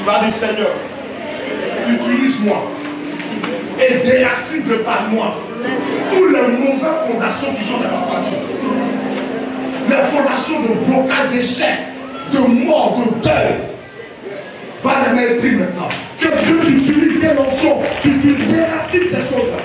Tu vas dire, Seigneur, utilise-moi et déracine de par moi toutes les mauvaises fondations qui sont dans ma famille. Les fondations de blocage, d'échec, de mort, de deuil. Pas les mêmes prix maintenant. Que Dieu t'utilise quelle option, tu déracines ces choses-là.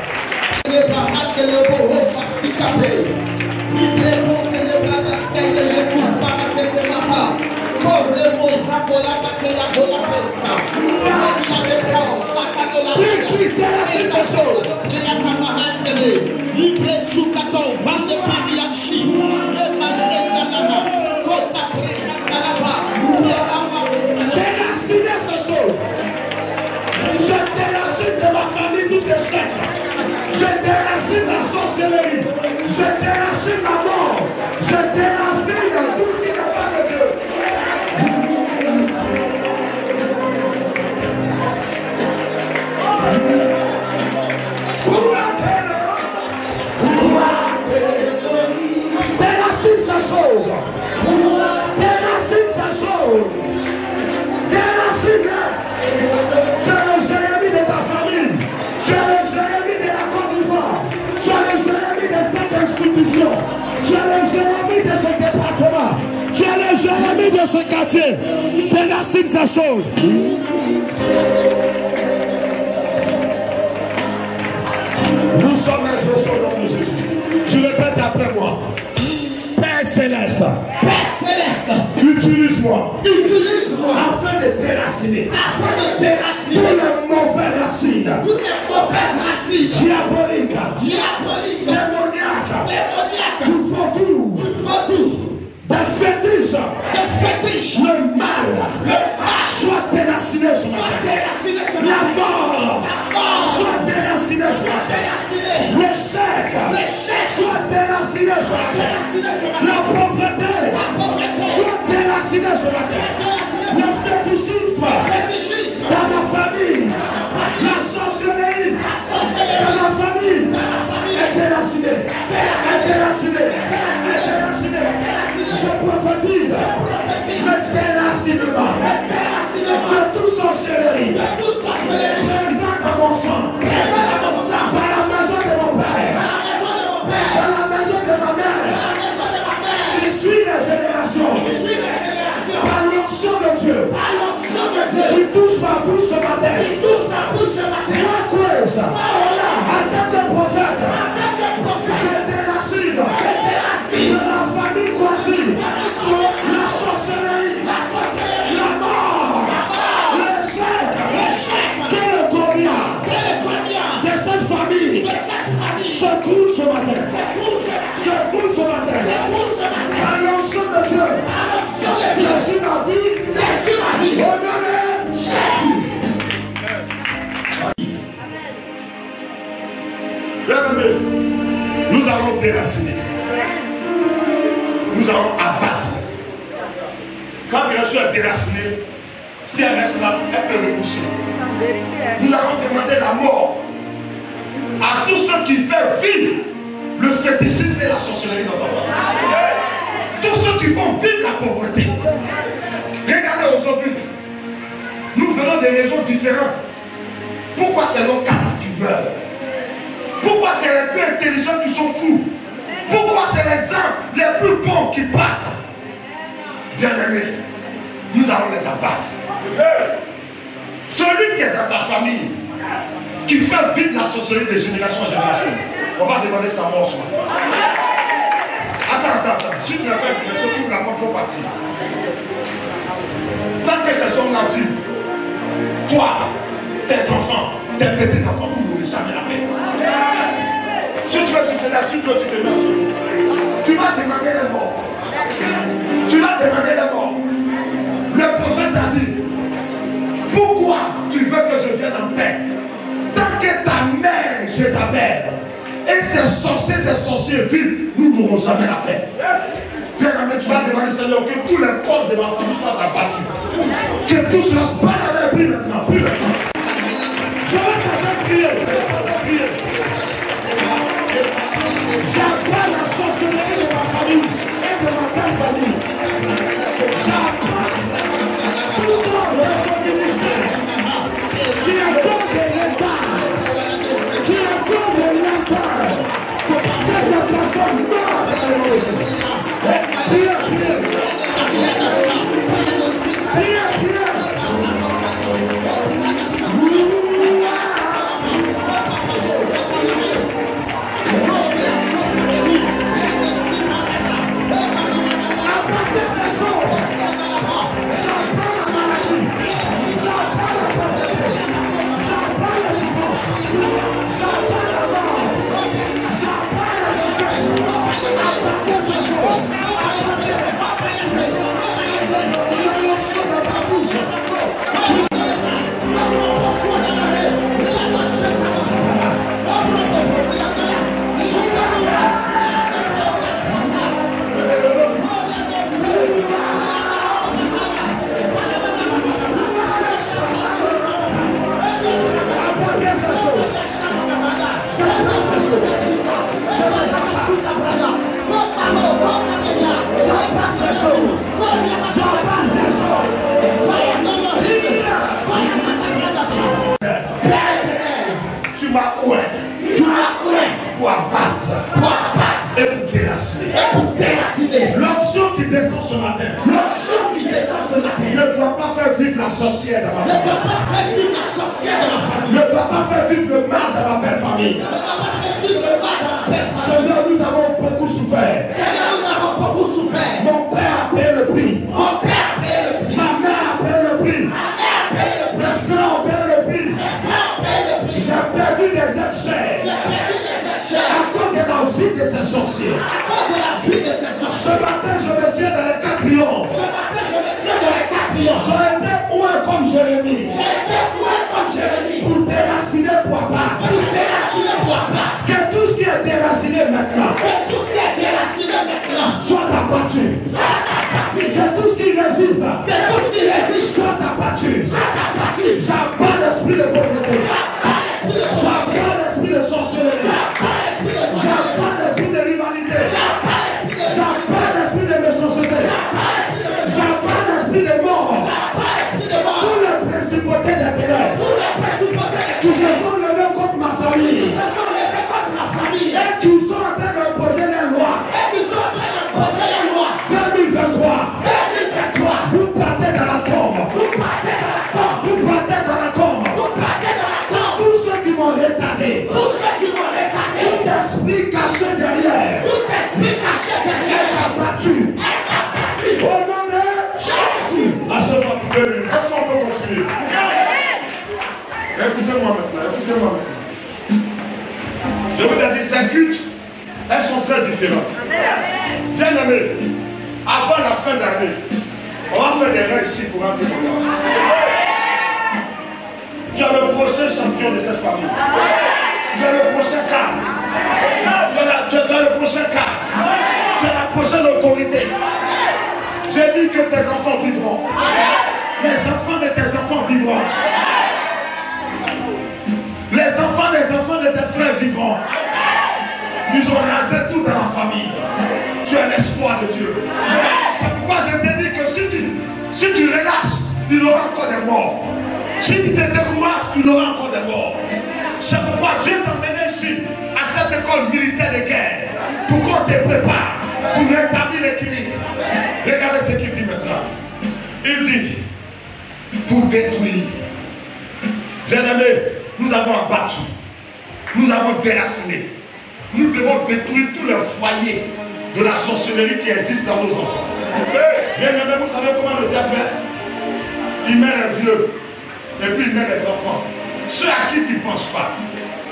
Je déracine de ma famille tout échec. Je déracine la sorcellerie. Je déracine la mort. Je déracine tout ce qui n'est pas de Dieu. Déracine ces choses. Déracine ces choses. Déracine-les. Tu es le Jérémie de ta famille. Tu es le Jérémie de la Côte d'Ivoire. Tu es le Jérémie de cette institution. Tu es le Jérémie de ce département. Tu es le Jérémie de ce quartier. Déracine ces choses. Nous sommes exaucés au nom de Jésus. Tu répètes après moi. Père Céleste. Père Céleste. Utilise-moi. Utilise-moi. Afin de déraciner. Afin de déraciner. Toutes les mauvaises racines. Toutes les mauvaises racines. Diaboliques. Diaboliques. Démoniaques. Démoniaques. Tu vautours. Tu vautours. Des fétiches. Des fétiches. Le mal. Le mal. Soit déraciné sur ma tête. La mort. La mort. Soit déraciné sur ma tête. L'échec. L'échec. Soit déraciné sur ma tête. La pauvreté. La pauvreté. Soit déraciné sur ma tête. Le fétichisme. Dans ma famille. La sorcellerie. Dans ma famille. Est déraciné. Est déraciné. Est déraciné. Je prophétise le déracinement de toute sorcellerie présente dans mon sang, dans la maison de mon père, dans la maison de ma mère, qui suit les générations, par l'onction de Dieu, qui touche ma bouche ce matin. Moi, Chris, en tant que prophète, je déracine de la famille croisée, la sorcellerie, la mort, l'échec, que le combien de cette famille se coule ce matin, se coule ce matin, à l'onction de Dieu, Jésus m'a dit, honorez Jésus. Bien-aimés, nous allons déraciner. Nous allons abattre. Quand bien sûr est déracinée, si elle reste là, elle peut repousser. Nous allons demander la mort à tous ceux qui font vivre le fétichisme et la sorcellerie dans ta famille. Tous ceux qui font vivre la pauvreté. Regardez aujourd'hui, nous venons des raisons différentes. Pourquoi c'est nos quatre qui meurent? Pourquoi c'est les plus intelligents qui sont fous? Pourquoi c'est les uns les plus bons qui partent? Bien-aimés, nous allons les abattre. Celui qui est dans ta famille, qui fait vivre la sorcellerie de génération en génération, on va demander sa mort ce matin. Attends. Si tu n'as pas une pression, ouvre la porte, il faut partir. Tant que ces hommes-là vivent, toi, tes enfants, tes petits-enfants, vous n'aurez jamais la paix. Si tu veux, tu te lèves, si tu veux, tu te mets. Tu vas demander les morts. Tu vas demander les morts. Le prophète a dit, pourquoi tu veux que je vienne en paix? Tant que ta mère Jézabel et ses sorciers vivent, nous n'aurons jamais la paix. Bien-aimé, tu vas demander, Seigneur, que tous les corps de ma famille soient abattus. Que tout cela se passe plus maintenant, plus maintenant. Je vais t'entendre prier. J'apprends la sorcellerie de ma famille et de ma belle famille. J'apprends tout le monde de ce ministère. Ne dois pas faire vivre la sorcière dans ma famille. Ne dois pas faire vivre la sorcière dans ma famille. Ne dois pas faire vivre le mal dans ma belle famille. Ne dois pas faire vivre le mal dans ma belle famille. Seigneur, nous avons beaucoup souffert. Seigneur, nous avons beaucoup souffert. Mon père a payé le prix. Mon père a payé le prix. Ma mère a payé le prix. Ma mère a payé le prix. Mes frères ont payé le prix. Mes frères ont payé le prix. J'ai perdu des êtres chers. J'ai perdu des êtres chers. À cause de la vie de ces sorciers. À cause de la vie de ces sorciers. Ce matin, je me tiens dans les 4 triomphes. Ce matin, je me tiens dans les 4 triomphes. J'ai été oué comme Jérémie. J'ai été oué comme Jérémie. Pour déraciner pour abattre. Pour déraciner pour abattre. Que tout ce qui est déraciné maintenant Que tout ce qui est déraciné maintenant soit abattu. soit abattu. Que tout ce qui résiste Que tout ce qui résiste soit abattu. soit abattu. J'abats l'esprit de pauvreté. J'abats l'esprit de J'abats l'esprit de sorcellerie. J'abats l'esprit de sorcellerie. J'abats l'esprit de rivalité. J'abats l'esprit de J'abats l'esprit de méchanceté. J'abats l'esprit de mort. J'abats l'esprit de mort. Tous les principautés des ténèbres Tous les principautés qui se sont levés contre ma famille se sont levés contre ma famille. et qui sont en train d'imposer les lois. Et qui sont en train d'imposer les lois. 2023, 2023. vous partez dans la tombe. Vous partez dans la tombe. Vous partez dans la tombe. Vous partez dans la tombe. Tous ceux qui m'ont retardé, Tous ceux qui m'ont regardé. tout esprit caché derrière, Tout esprit caché est derrière. abattu. Est abattu. Au nom de Jésus. Asseyez-moi pour 2 minutes. Est-ce qu'on peut continuer? Écoutez-moi maintenant, écoutez-moi maintenant. Je vous ai dit, ces cultes, elles sont très différentes. Bien aimé, avant la fin d'année, on va faire des règles ici pour un témoignage. Tu as le prochain champion de cette famille. Tu as le prochain cadre. Tu as le prochain cadre. Tu as la prochaine autorité. J'ai dit que tes enfants vivront. Les enfants de tes enfants vivront. Les enfants des enfants de tes frères vivront. Ils ont rasé tout dans la famille. Tu es l'espoir de Dieu. C'est pourquoi je te dis que si tu relâches, il y aura encore des morts. Si tu te décourages, il y aura encore des morts. C'est pourquoi Dieu t'a emmené ici, à cette école militaire de guerre, pour qu'on te prépare, pour rétablir l'équilibre. Regardez ce qu'il dit maintenant. Il dit, pour détruire. Bien-aimés, nous avons abattu, nous avons déraciné. Nous devons détruire tous les foyers de la sorcellerie qui existe dans nos enfants. Bien-aimés, vous savez comment le diable fait? Il met les vieux, et puis il met les enfants. Ceux à qui tu ne penses pas,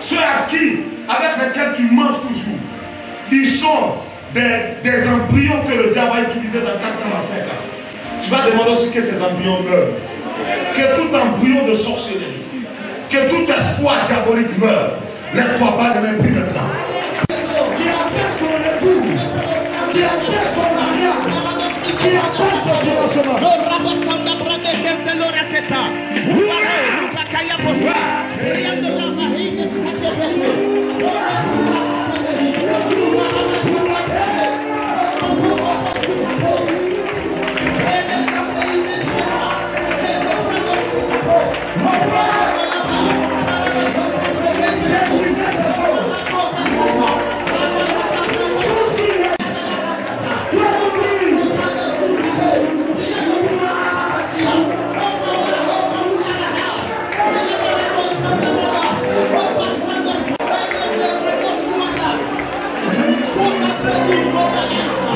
ceux avec lesquels tu manges toujours, ils sont des embryons que le diable va utiliser dans 4 ans, 5 ans. Tu vas demander aussi que ces embryons meurent. Que tout embryon de sorcellerie, que tout espoir diabolique meure. Lève-toi bas de mes pieds maintenant. Qui empêche ton retour, qui empêche ton mariage, qui empêche ton financement.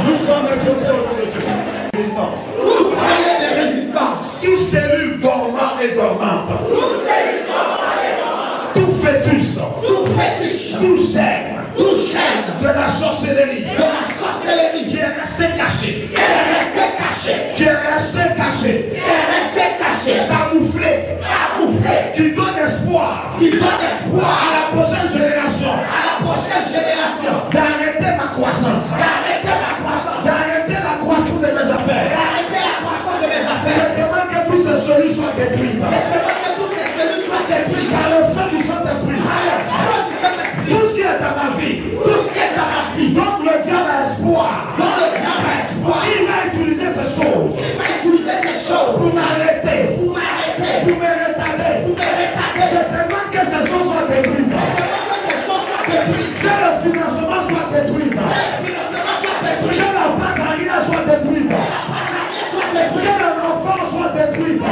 Nous sommes exaucés au nom de Jésus. Résistance. Vous soyez des résistances. Toute cellule dormante et dormante. Toute cellule dormante et dormante. Tout fœtus. Tout fétiche. Tout germe. Tout chaîne. De la sorcellerie. De la sorcellerie. Qui est resté caché. Qui est resté caché. Qui est resté caché. Qui est resté caché. Camouflé. Camouflé. Qui donne espoir. Qui donne espoir À la prochaine génération. à la prochaine génération. D'arrêter ma croissance. D'arrêter la croissance. D'arrêter la croissance de mes affaires. D'arrêter la croissance de mes Je affaires. demande que toutes ces cellules soient détruites. Je demande que tous ces cellules soient détruites. Par le feu du Saint-Esprit. Par le feu du Saint-Esprit. Tout ce qui est dans ma vie. Tout ce qui est dans ma vie. Donc le diable a espoir. Dont le diable a espoir. Il va utiliser ces choses Il va utiliser ces choses pour m'arrêter, pour m'arrêter. pour me retarder. Pour me retarder. Je demande que ces choses soient détruites. Je demande que ces choses soient détruites. Que le financement soit détruit. Que le financement soit détruit. Que la base arrière soit détruite. Que la base arrière soit détruite. Que l'enfant soit détruit. détruite.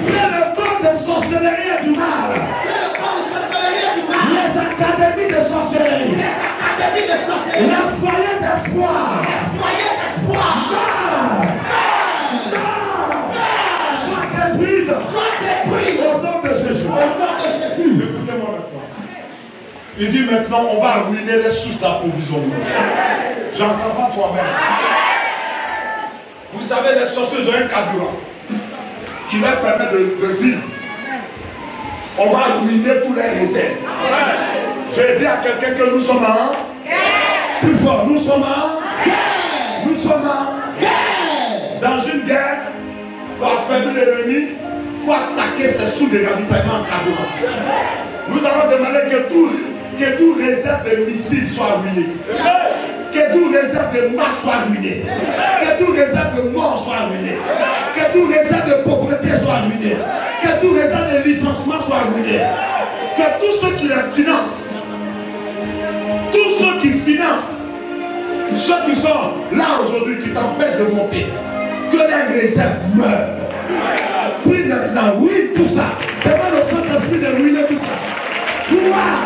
Le corps de sorcellerie et du mal. Les académies de sorcellerie. Le foyer d'espoir. Soit détruite. Au nom de Jésus. Écoutez-moi maintenant. Il dit maintenant, on va ruiner les sources d'approvisionnement. J'entends pas toi-même. Vous savez, les sorciers ont un carburant qui leur permet de vivre. On va ruiner tous les réserves. Je dis à quelqu'un que nous sommes en guerre. Plus fort, nous sommes en guerre. Nous sommes en guerre. Dans une guerre, il faut affaiblir l'ennemi, il faut attaquer ses sous de ravitaillement en carburant. Nous allons demander que tout réserve de missiles soit ruiné. Que tout réserve de mal soit ruiné. Que tout réserve de mort soit ruiné. Que tout réserve de pauvreté soit ruiné. Que tout réserve de licenciement soit ruiné. Que tous ceux qui les financent, tous ceux qui financent, ceux qui sont là aujourd'hui, qui t'empêchent de monter, que les réserves meurent. Puis maintenant, oui, tout ça. Demande au Saint-Esprit de ruiner tout ça. Pouvoir.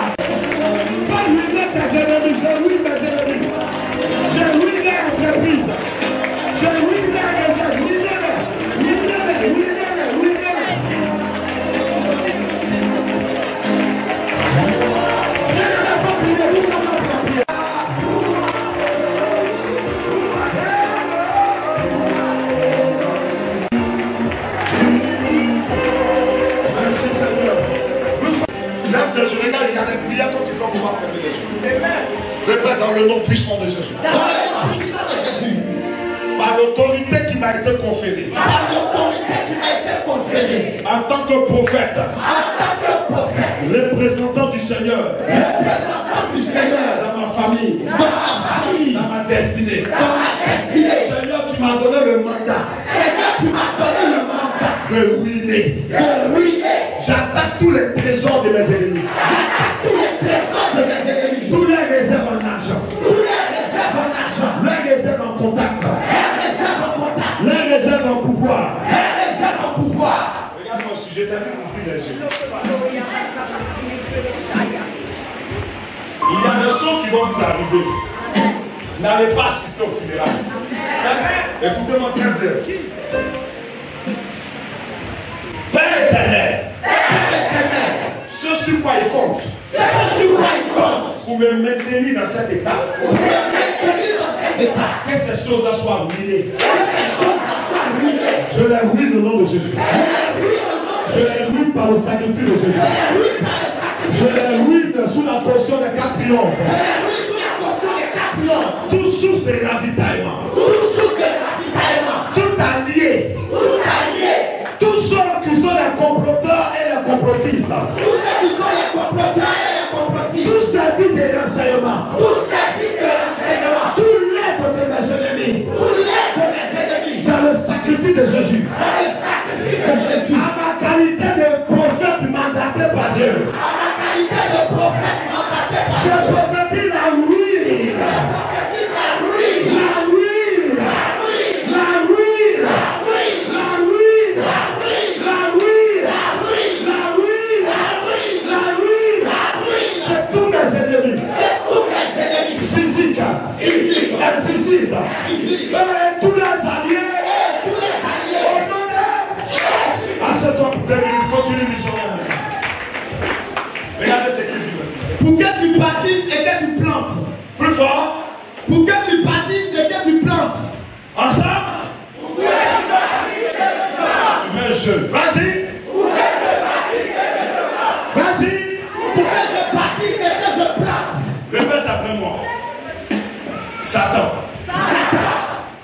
Pas ruiner tes ennemis, je ruine mes ennemis. Je ruine les entreprises. Je ruine les réserves. Ruinez-les. Ruinez-les. Ruinez-les. Ruinez-les. Bien-aimés, faut prier. Nous sommes là pour la prière. Merci Seigneur. Lève tes yeux, regarde, il y a des prières qui vont pouvoir fermer les yeux. Répète dans le nom puissant de Jésus. Dans le nom puissant de Jésus. Par l'autorité qui m'a été conférée. Par l'autorité qui m'a été conférée. En tant que prophète. En tant que prophète. Représentant du Seigneur. Représentant du Seigneur. Dans ma famille. Dans ma famille. Dans ma destinée. Dans ma destinée. Seigneur, tu m'as donné le mandat. Seigneur, tu m'as donné le mandat. De ruiner. De ruiner. J'attaque tous les trésors de mes ennemis. J'attaque tous les trésors de mes ennemis. Tous les réserves en argent. Tous les réserves en argent. Les réserves en contact. Les réserves en contact. Les réserves en pouvoir. Les réserves en pouvoir. Regarde-moi si je t'ai vu ouvrir les yeux. Il y a des choses qui vont vous arriver. N'allez pas assister au funérailles. Écoutez-moi très bien. Père éternel. Ce sur quoi il compte. Ce sur quoi il compte. Pour me maintenir dans cet état. Pour me maintenir dans cet état. Que ces choses-là soient ruinées. Que ces choses-là soient ruinées. Je les ruine au nom de Jésus. Je les ruine par le sacrifice de Jésus. Je les ruine sous la torsion des 4 triomphes. Toute source de ravitaillement. Tout allié. Tous ceux qui sont les comploteurs et les complotistes. Tout service de renseignement. Tout l'aide de mes ennemis. Dans le sacrifice de Jésus. À ma qualité de prophète mandaté par Dieu. Je prophétise la ruine. La ruine. La ruine. La ruine. La ruine. La ruine. La ruine. La ruine. De tous mes ennemis. Physiques. Invisibles. Et tous les alliés. Au nom de Jésus. Assieds-toi pour terminer. Continue missionnaire. Regardez ce qu'il dit maintenant. Pour que tu bâtisses et que tu plantes. Plus fort. Pour que tu bâtisses et que tu plantes. Ensemble. Tu mets un jeune. Vas-y. Vas-y. Pour que je bâtisse et que je plante. Répète après moi. Satan.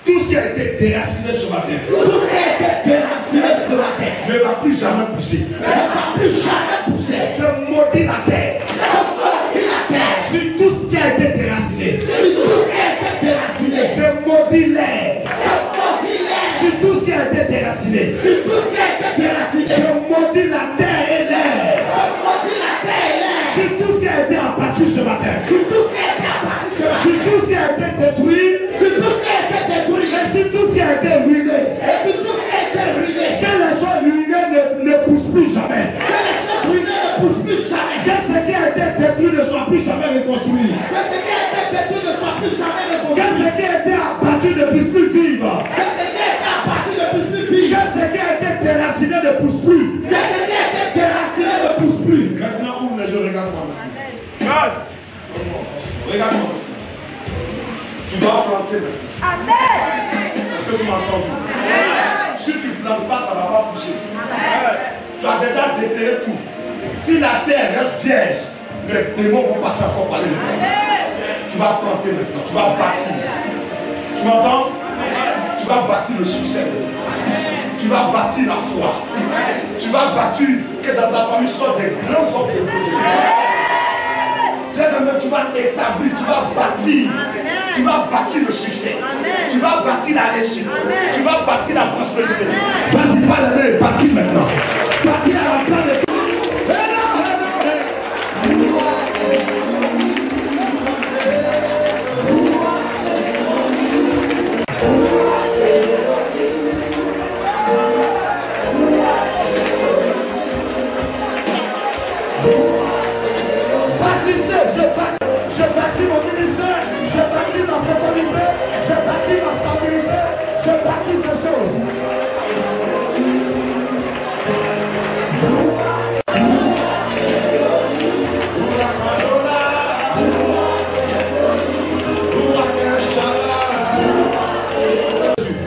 Tout ce qui a été déraciné ce matin. Tout ce qui a été déraciné ce matin. Ne va plus jamais pousser. Ne va plus jamais pousser. Je maudis la terre. Je maudis la terre. Sur tout ce qui a été déraciné. Sur tout ce qui a été déraciné. Je maudis l'air. Je maudis l'air. Sur tout ce qui a été déraciné. Sur tout ce qui a été déraciné. Je maudis la terre et l'air. Je maudis la terre et l'air. Sur tout ce qui a été abattu ce matin. Sur tout ce qui a été abattu ce matin. Sur tout ce qui a été détruit. Sur tout ce qui a été détruit. Et sur tout ce qui a été ruiné. Et sur tout ce qui a été ruiné. toucher. Tu as déjà déterré tout. Si la terre reste vierge, les démons vont passer encore par les démons. Tu vas planter maintenant, tu vas bâtir. Tu m'entends? Tu vas bâtir le succès. Tu vas bâtir la foi. Tu vas bâtir que dans ta famille sortent des grands hommes de Dieu. Tu vas établir, tu vas bâtir. Tu vas bâtir le succès. Tu vas bâtir la réussite. Tu vas bâtir la prospérité. Vas-y, pas d'aller, bâtir maintenant. Bâtir à la place de... Je bâtis mon ministère, je bâtis ma fécondité, je bâtis ma stabilité, je bâtis ces choses.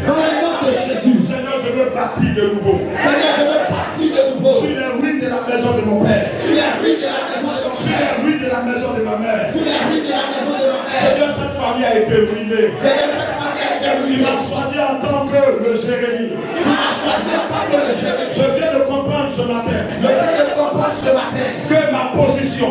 Dans le nom de Jésus, Seigneur, je veux bâtir de nouveau. Seigneur, je veux bâtir de nouveau. Sur les ruines de la maison de mon père. Sur les ruines de la maison de mon père. Sur les ruines de la maison de ma mère. Sur les ruines de la maison de ma mère. Seigneur, cette famille a été ruinée. Seigneur, cette famille a été ruinée. Tu m'as choisi en tant que le Jérémie. Tu m'as choisi en tant que le Jérémie. Je viens de comprendre ce matin. Je viens de comprendre ce matin. Que ma position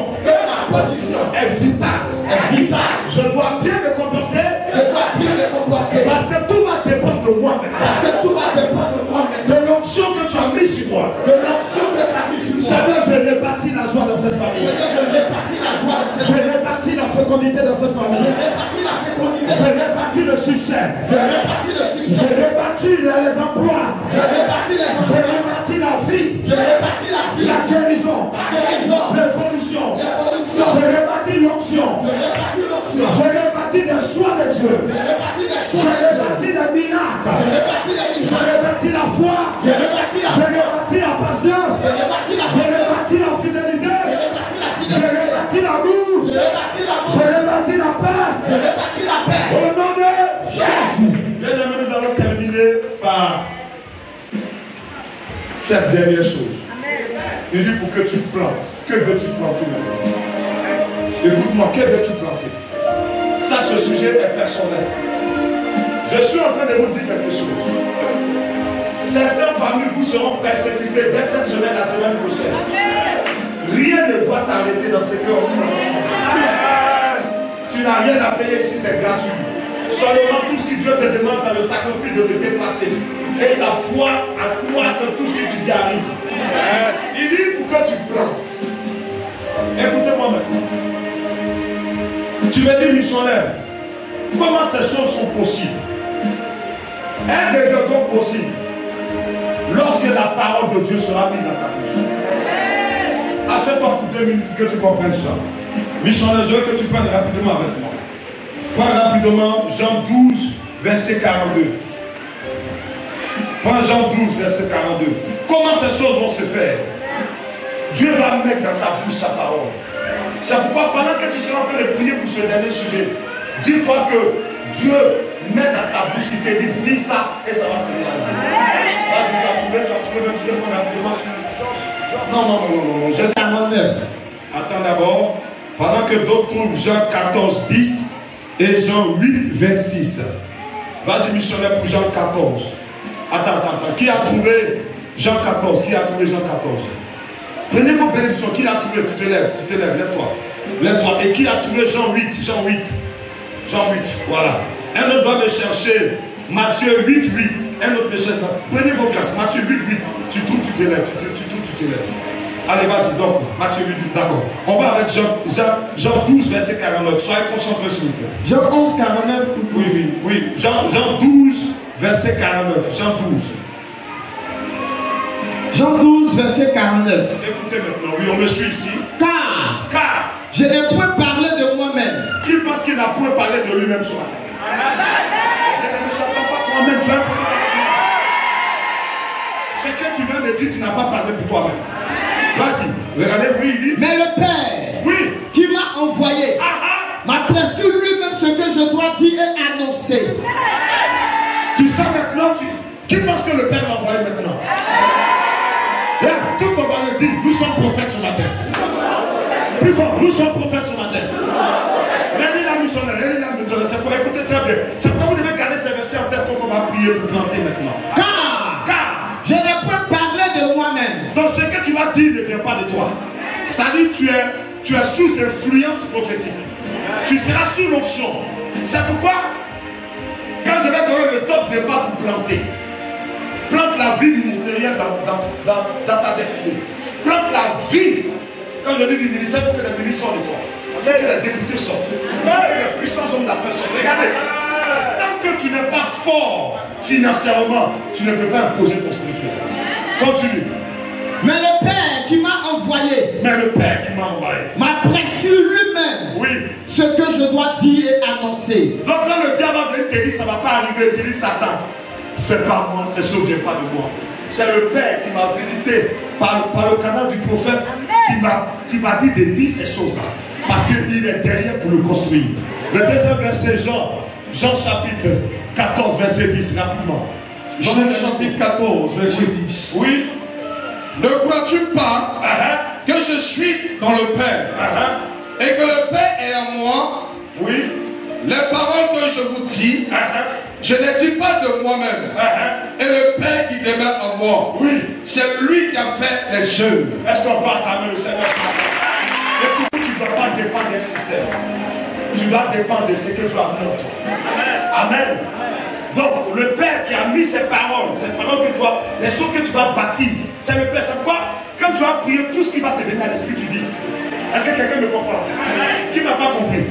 est vitale. Est vitale. Je dois bien me comporter. Je dois bien me comporter. Parce que tout va dépendre de moi maintenant. Parce que tout va dépendre de moi maintenant. De l'onction que tu as mis sur moi. De l'onction que tu as mis sur moi. Seigneur, je répartis la joie dans cette famille. Seigneur, je répartis la joie dans cette famille. Je répartis la fécondité dans cette famille. Je répartis la fécondité. Je répartis le succès. Je répartis le succès. Je répartis les emplois. Je répartis les emplois. Je répartis la vie. Je répartis la vie. La guérison. La guérison. L'évolution. L'évolution. Je répartis l'onction. Je répartis l'onction. Je répartis les choix de Dieu. Je répartis les choix. Je répartis les miracles. Je répartis les miracles. Je répartis la foi. Je répartis la foi. Je répartis la patience. Je répartis la foi. Je répartis la fidélité. Je répartis la fidélité. Je répartis l'amour. Je répartis l'amour. Je répartis la paix. Je répartis la paix. Au nom de Jésus. Bien aimé, nous allons terminer par cette dernière chose. Il dit pour que tu plantes. Que veux-tu planter maintenant? Écoute-moi, que veux-tu planter? Ça, ce sujet est personnel. Je suis en train de vous dire quelque chose. Certains parmi vous seront persécutés dès cette semaine, la semaine prochaine. Rien ne doit t'arrêter dans ce cœur. Tu n'as rien à payer ici, c'est gratuit. Seulement tout ce que Dieu te demande, c'est le sacrifice de te déplacer. Et ta foi à croire que tout ce que tu dis arrive. Il dit pour que tu plantes. Écoutez-moi maintenant. Tu me dis, missionnaire, comment ces choses sont possibles? Elles deviendront possibles lorsque la parole de Dieu sera mise dans ta bouche. Assieds-toi pour 2 minutes que tu comprennes ça. Missionnaire, je veux que tu prennes rapidement avec moi. Prends rapidement Jean 12, verset 42. Prends Jean 12, verset 42. Comment ces choses vont se faire? Dieu va mettre dans ta bouche sa parole. C'est pourquoi pendant que tu seras en train de prier pour ce dernier sujet, dis-toi que Dieu met dans ta bouche, il te dit, dis ça et ça va se réaliser. Vas-y, tu as trouvé, tu veux rapidement sur non. Jean 49. Attends d'abord. Pendant que d'autres trouvent Jean 14, 10 et Jean 8, 26. Vas-y, missionnaire pour Jean 14. Attends. Qui a trouvé Jean 14? Qui a trouvé Jean 14? Prenez vos bénédictions. Qui l'a trouvé? Tu te lèves, lève-toi. Et qui a trouvé Jean 8? Jean 8, voilà. Un autre va me chercher Matthieu 8, 8. Un autre me cherche. Prenez vos places. Matthieu 8, 8. Tu trouves, tu te lèves. Tu te lèves. Allez, vas-y, donc, Matthieu 8, 8. D'accord. On va avec Jean 12, verset 49. Soyez concentrés, s'il vous plaît. Jean 11, 49. Oui. Jean 12, verset 49. Jean 12, verset 49. Écoutez maintenant, oui, on me suit ici. Car je n'ai point parlé de moi-même. Qui pense qu'il n'a point parlé de lui-même ce matin? Ne s'attends pas toi-même, tu as ce que tu viens de dire, tu n'as pas parlé pour toi-même. Vas-y, regardez, oui, il dit. Mais le Père, qui m'a envoyé, m'a prescrit lui-même ce que je dois dire et annoncer. Tu sais maintenant, qui pense que le Père l'a envoyé maintenant? Nous sommes prophètes ce matin. Regardez la missionnaire, c'est pour écouter très bien. C'est pourquoi vous devez garder ces versets en tête quand on va prier pour planter maintenant. Car je ne peux parler de moi-même. Donc ce que tu vas dire ne vient pas de toi. C'est-à-dire tu es sous influence prophétique. Tu seras sous l'onction. C'est pourquoi quand je vais donner le top départ pour planter, plante la vie ministérielle dans ta destinée. Plante la vie. Quand je dis du ministère, il faut que les ministres sortent de toi. Il faut que les députés sortent. Il faut que les puissants hommes d'affaires sortent. Regardez. Tant que tu n'es pas fort financièrement, tu ne peux pas imposer ton spirituel. Continue. Mais le Père qui m'a envoyé m'a prescrit lui-même ce que je dois dire et annoncer. Donc quand le diable va venir te dire ça ne va pas arriver, tu dis Satan, c'est pas moi, ces choses ne viennent pas de moi. C'est le Père qui m'a visité par le canal du prophète qui m'a dit de dire ces choses-là. Parce qu'il est derrière pour le construire. Le deuxième verset, Jean chapitre 14, verset 10, rapidement. Jean chapitre 14, verset 10. Oui. Ne crois-tu pas que je suis dans le Père et que le Père est en moi? Oui. Les paroles que je vous dis, je ne les dis pas de moi-même. Et le Père qui demeure en moi, c'est lui qui a fait les choses. Est-ce qu'on peut acclamer le Seigneur ce matin? Et puis tu ne dois pas dépendre d'un système. Tu dois dépendre de ce que tu as mis en toi. Amen. Donc le Père qui a mis ces paroles que toi, les choses que tu vas bâtir, c'est le Père. C'est quoi? Quand tu vas prier, tout ce qui va te venir à l'esprit, tu dis. Est-ce que quelqu'un me comprend? Qui n'a pas compris?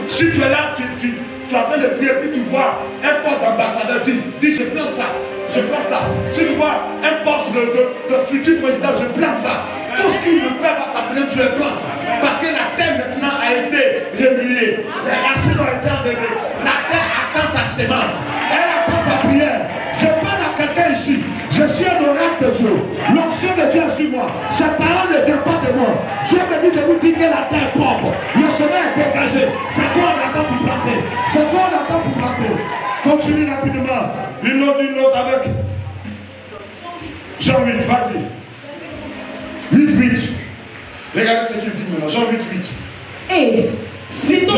Si tu es là, tu es en train de prier, puis tu vois un poste d'ambassadeur, dis je plante ça, je plante ça. Si tu vois un poste de futur président, je plante ça. Tout ce qui le Père va t'appeler, tu le plantes. Parce que la terre maintenant a été remuée. Les racines ont été enlevées. La terre attend ta sémence. Elle attend ta prière. Je parle à quelqu'un ici. Je suis un oracle de Dieu. L'onction de Dieu est sur moi. Cette parole ne vient pas de moi. Dieu me dit de vous dire que la terre est propre. Le chemin est dégagé. C'est toi on attend pour planter. C'est toi on attend pour planter. Continue rapidement. Une autre avec Jean 8, vas-y. 8. Regardez ce qu'il dit maintenant. Jean 8. Et c'est donc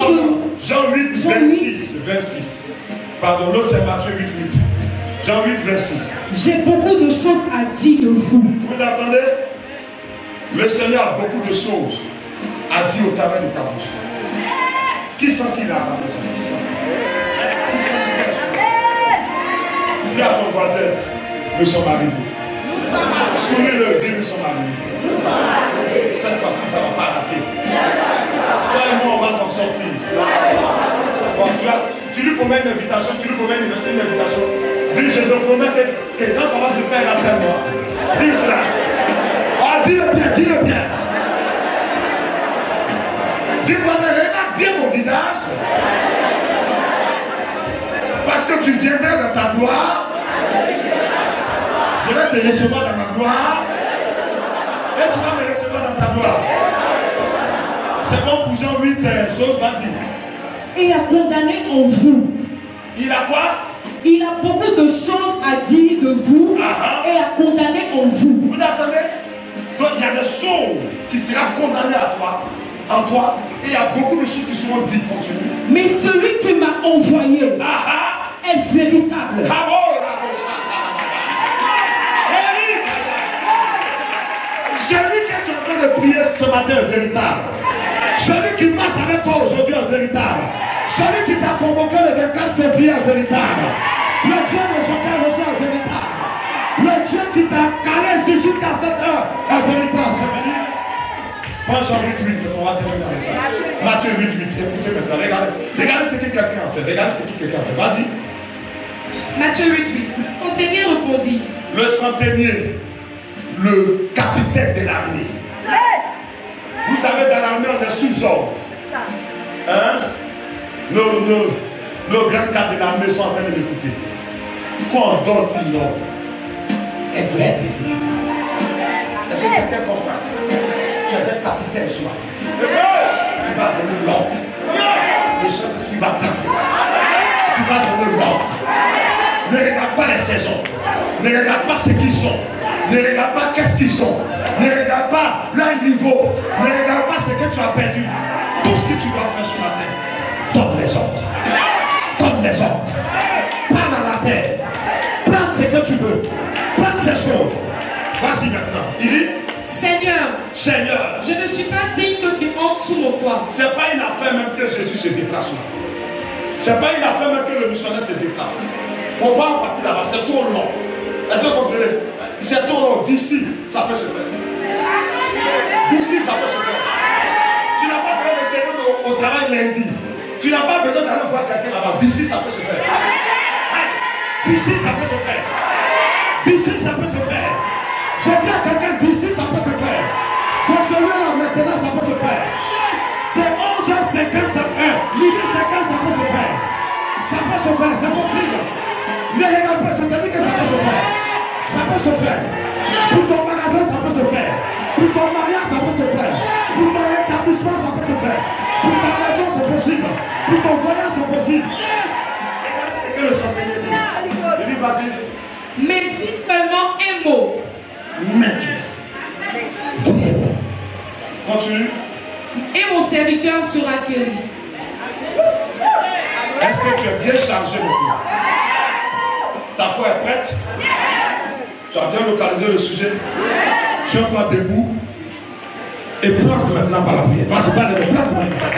Jean 8, 26. Pardon, l'autre c'est Matthieu 8. Jean 8, 26. J'ai beaucoup de choses à dire de vous. Vous entendez? Le Seigneur a beaucoup de choses à dire au travers de ta bouche. Qui sent qu'il a à la maison? Qui sent qu'il a? Dis à ton voisin, nous sommes arrivés. Souris-le, dis nous sommes arrivés. Cette fois-ci, ça ne va pas rater. Toi et moi, on va s'en sortir. Bon, tu lui promets une invitation, une invitation. Dis, je te promets que quand ça va se faire après moi, dis cela. Ah, dis-le bien. Dis, voisin, regarde bien mon visage. Parce que tu viendrais dans ta gloire. Je vais te recevoir dans ma gloire. Et tu vas me recevoir dans ta gloire. C'est bon pour Jean 8 choses, vas-y. Et a condamné en vous. Il a quoi? Il a beaucoup de choses à dire de vous et à condamner en vous. Vous entendez? Donc il y a des choses qui seront condamnées à toi, en toi, et il y a beaucoup de choses qui seront dites. Continue. Mais celui qui m'a envoyé est véritable. Celui que tu es en train de prier ce matin est véritable. Celui qui marche avec toi aujourd'hui est véritable. Celui qui t'a convoqué le 24 février est véritable. Le Dieu de son père Roger est véritable. Le Dieu qui t'a calé ici jusqu'à cette heure est véritable. C'est fini. Prends Jean 8, on va terminer avec ça. Matthieu 8, écoutez maintenant. Regardez ce que quelqu'un a fait. Vas-y. Matthieu 8. Le centenier répondit. Le centenier, le capitaine de l'armée. Vous savez, dans l'armée, on est sous-ordre. Hein? Nos grands cadres de l'armée sont en train de m'écouter. Quand on donne une ordre, elle doit être exécutée. Est-ce que quelqu'un comprend? Tu es un capitaine sur la tête. Tu vas donner l'ordre. Le Saint-Esprit va planter ça. Tu vas donner l'ordre. Ne regarde pas les saisons. Ne regarde pas ce qu'ils sont. Ne regarde pas qu'est-ce qu'ils ont. Ne regarde pas leur niveau. Ne regarde pas ce que tu as perdu. Tout ce que tu dois faire ce matin, donne les ordres. Donne les ordres. Parle à la terre. Plante ce que tu veux. Plante ces choses. Vas-y maintenant. Il dit, Seigneur, je ne suis pas digne que tu entres sous mon toit. Ce n'est pas une affaire même que Jésus se déplace là. Ce n'est pas une affaire même que le missionnaire se déplace. Il ne faut pas en partir là-bas, c'est trop long. Est-ce que vous comprenez? C'est trop long. D'ici, ça peut se faire. D'ici, ça peut se faire. Tu n'as pas besoin de quelqu'un au travail lundi. Tu n'as pas besoin d'aller voir quelqu'un là-bas. D'ici, ça peut se faire. D'ici, ça peut se faire. D'ici, ça peut se faire. Je dis à quelqu'un d'ici, ça peut se faire. De celui-là, maintenant, ça peut se faire. De 11h50, l'idée 50, ça peut se faire. Ça peut se faire, c'est possible. Ne regarde pas, je te dis que ça peut se faire. Ça peut se faire. Pour ton magasin, ça peut se faire. Pour ton mariage, ça peut se faire. Pour ton établissement, ça peut se faire. Pour ta maison, c'est possible. Pour ton voyage, c'est possible. Regardez ce que le centenier dit. Il dit, vas-y. Mais dis seulement un mot. Continue. Et mon serviteur sera guéri. Est-ce que tu es bien chargé maintenant? Ta foi est prête? Tu as bien localisé le sujet? Tiens-toi debout et plante maintenant par la prière. Vas-y, pas de plante maintenant.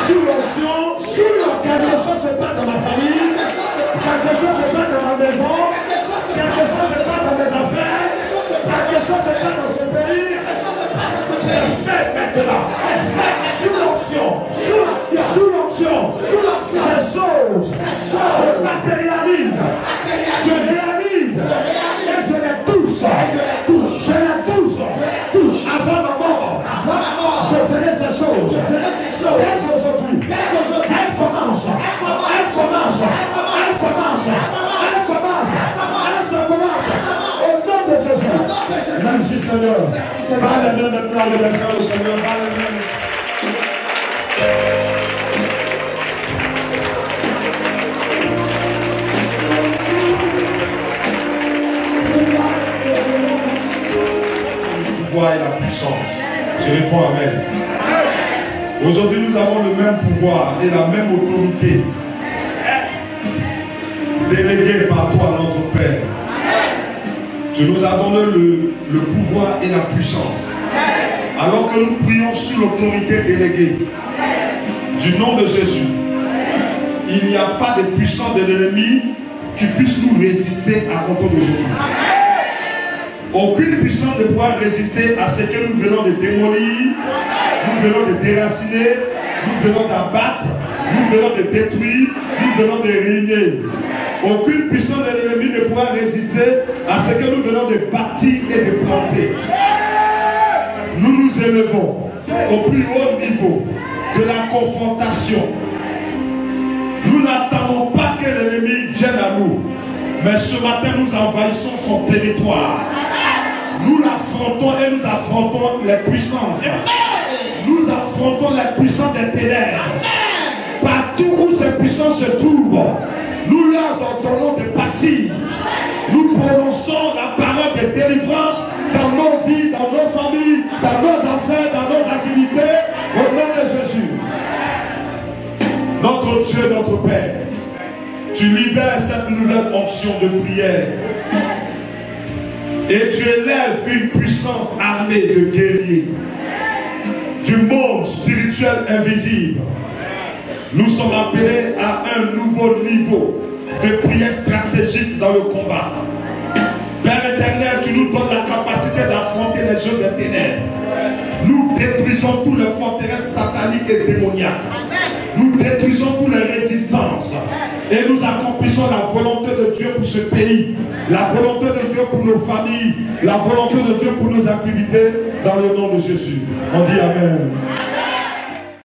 Sous l'onction, quelque chose se passe dans ma famille, quelque chose se passe dans ma maison. maintenant. Sous l'onction. Sous l'onction. Ces choses se matérialisent. Se réalisent. Et je les touche. Je les touche. Avant ma mort. Je ferai ces choses. Dès aujourd'hui. Elle commence. Au nom de Jésus. Merci Seigneur. Parle-nous maintenant de la salle au Seigneur. Le pouvoir et la puissance. Je réponds amen. Aujourd'hui, nous avons le même pouvoir et la même autorité déléguée par toi, notre Père. Tu nous as donné le pouvoir et la puissance. Alors que nous prions sous l'autorité déléguée du nom de Jésus, il n'y a pas de puissance de l'ennemi qui puisse nous résister à compter d'aujourd'hui. Aucune puissance ne pourra résister à ce que nous venons de démolir, nous venons de déraciner, nous venons d'abattre, nous venons de détruire, nous venons de ruiner. Aucune puissance de l'ennemi ne pourra résister à ce que nous venons de bâtir et de planter. Nous nous élevons au plus haut niveau de la confrontation. Nous n'attendons pas que l'ennemi vienne à nous, mais ce matin nous envahissons son territoire. Nous l'affrontons et nous affrontons les puissances. Nous affrontons les puissances des ténèbres. Partout où ces puissances se trouvent, nous leur ordonnons de partir. Nous prononçons la parole de délivrance dans nos vies, dans nos familles, dans nos affaires, dans nos activités, au nom de Jésus. Notre Dieu, notre Père, tu libères cette nouvelle onction de prière. Et tu élèves une puissance armée de guerriers du monde spirituel invisible. Nous sommes appelés à un nouveau niveau de prière stratégique dans le combat. Père éternel, tu nous donnes la capacité d'affronter les œuvres des ténèbres. Nous détruisons toutes les forteresses sataniques et démoniaques. Nous détruisons toutes les résistances. Et nous accomplissons la volonté de Dieu pour ce pays, la volonté de Dieu pour nos familles, la volonté de Dieu pour nos activités, dans le nom de Jésus. On dit Amen.